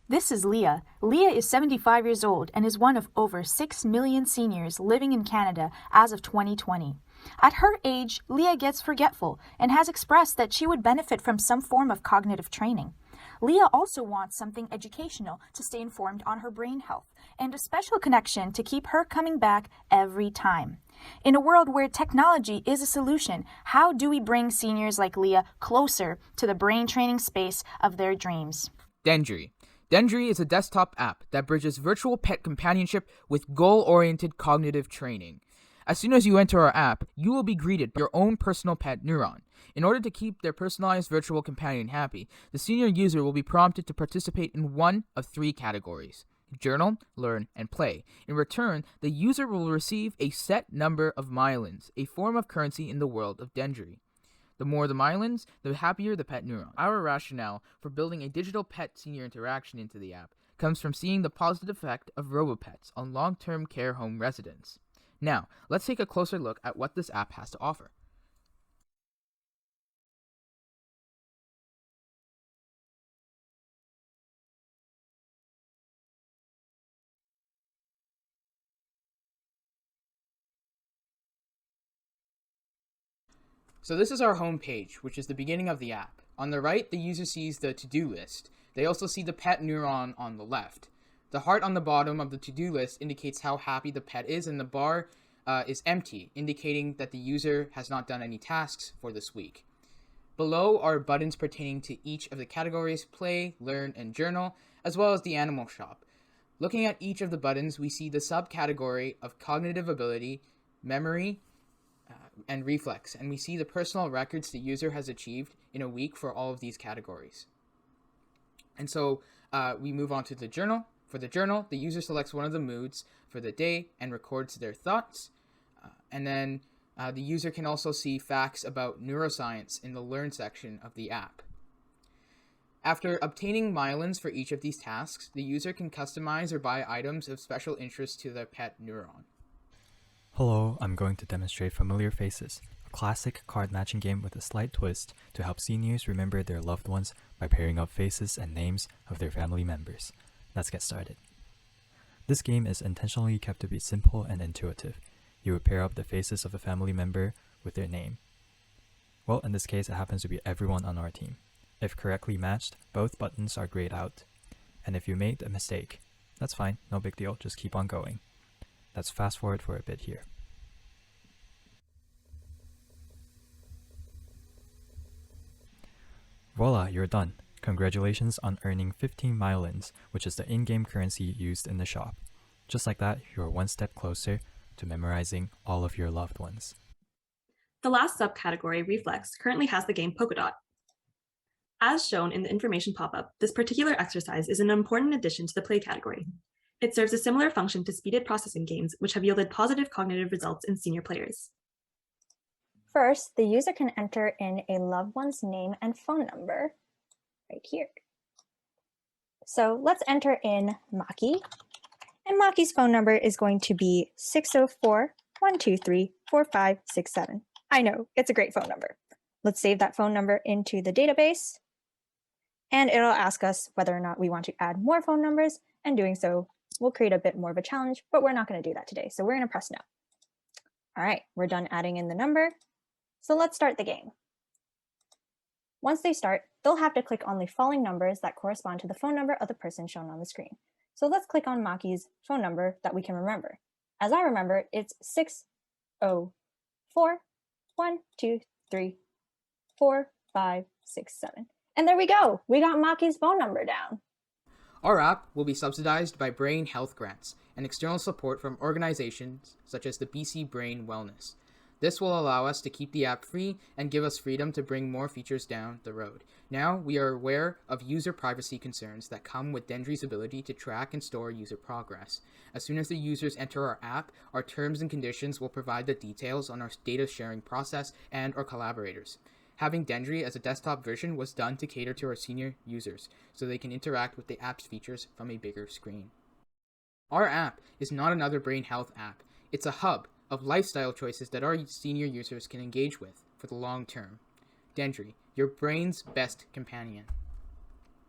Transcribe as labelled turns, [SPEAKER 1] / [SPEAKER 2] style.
[SPEAKER 1] This is Leah. Leah is 75 years old and is one of over 6 million seniors living in Canada as of 2020. At her age, Leah gets forgetful and has expressed that she would benefit from some form of cognitive training. Leah also wants something educational to stay informed on her brain health and a special connection to keep her coming back every time. In a world where technology is a solution, how do we bring seniors like Leah closer to the brain training space of their dreams?
[SPEAKER 2] Dendrii. Dendrii is a desktop app that bridges virtual pet companionship with goal-oriented cognitive training. As soon as you enter our app, you will be greeted by your own personal pet neuron. In order to keep their personalized virtual companion happy, the senior user will be prompted to participate in one of three categories: journal, learn, and play. In return, the user will receive a set number of myelins, a form of currency in the world of Dendrii. The more the myelins, the happier the pet neuron. Our rationale for building a digital pet senior interaction into the app comes from seeing the positive effect of robopets on long-term care home residents. Now, let's take a closer look at what this app has to offer. So this is our home page, which is the beginning of the app. On the right, the user sees the to-do list. They also see the pet neuron on the left. The heart on the bottom of the to-do list indicates how happy the pet is, and the bar is empty, indicating that the user has not done any tasks for this week. Below are buttons pertaining to each of the categories: play, learn, and journal, as well as the animal shop. Looking at each of the buttons, we see the subcategory of cognitive ability, memory, and reflex, and we see the personal records the user has achieved in a week for all of these categories. And so we move on to the journal. For the journal, the user selects one of the moods for the day and records their thoughts. And then the user can also see facts about neuroscience in the Learn section of the app. After obtaining myelins for each of these tasks, the user can customize or buy items of special interest to their pet neuron.
[SPEAKER 3] Hello, I'm going to demonstrate Familiar Faces, a classic card matching game with a slight twist to help seniors remember their loved ones by pairing up faces and names of their family members. Let's get started. This game is intentionally kept to be simple and intuitive. You would pair up the faces of a family member with their name. Well, in this case, it happens to be everyone on our team. If correctly matched, both buttons are grayed out. And if you made a mistake, that's fine, no big deal, just keep on going. Let's fast forward for a bit here. Voila, you're done. Congratulations on earning 15 myelins, which is the in-game currency used in the shop. Just like that, you're one step closer to memorizing all of your loved ones.
[SPEAKER 4] The last subcategory, Reflex, currently has the game Polka Dot. As shown in the information pop-up, this particular exercise is an important addition to the play category. It serves a similar function to speeded processing games, which have yielded positive cognitive results in senior players.
[SPEAKER 5] First, the user can enter in a loved one's name and phone number right here. So let's enter in Maki, and Maki's phone number is going to be 604-123-4567. I know, it's a great phone number. Let's save that phone number into the database, and it'll ask us whether or not we want to add more phone numbers, and doing so will create a bit more of a challenge, but we're not going to do that today, so we're going to press no. All right, we're done adding in the number, so let's start the game. Once they start, they'll have to click on the following numbers that correspond to the phone number of the person shown on the screen. So let's click on Maki's phone number that we can remember. As I remember, it's 604-123-4567. And there we go. We got Maki's phone number down.
[SPEAKER 2] Our app will be subsidized by Brain Health Grants and external support from organizations such as the BC Brain Wellness. This will allow us to keep the app free and give us freedom to bring more features down the road. Now, we are aware of user privacy concerns that come with Dendrii's ability to track and store user progress. As soon as the users enter our app, our terms and conditions will provide the details on our data sharing process and our collaborators. Having Dendrii as a desktop version was done to cater to our senior users, so they can interact with the app's features from a bigger screen. Our app is not another brain health app. It's a hub of lifestyle choices that our senior users can engage with for the long term. Dendrii, your brain's best companion.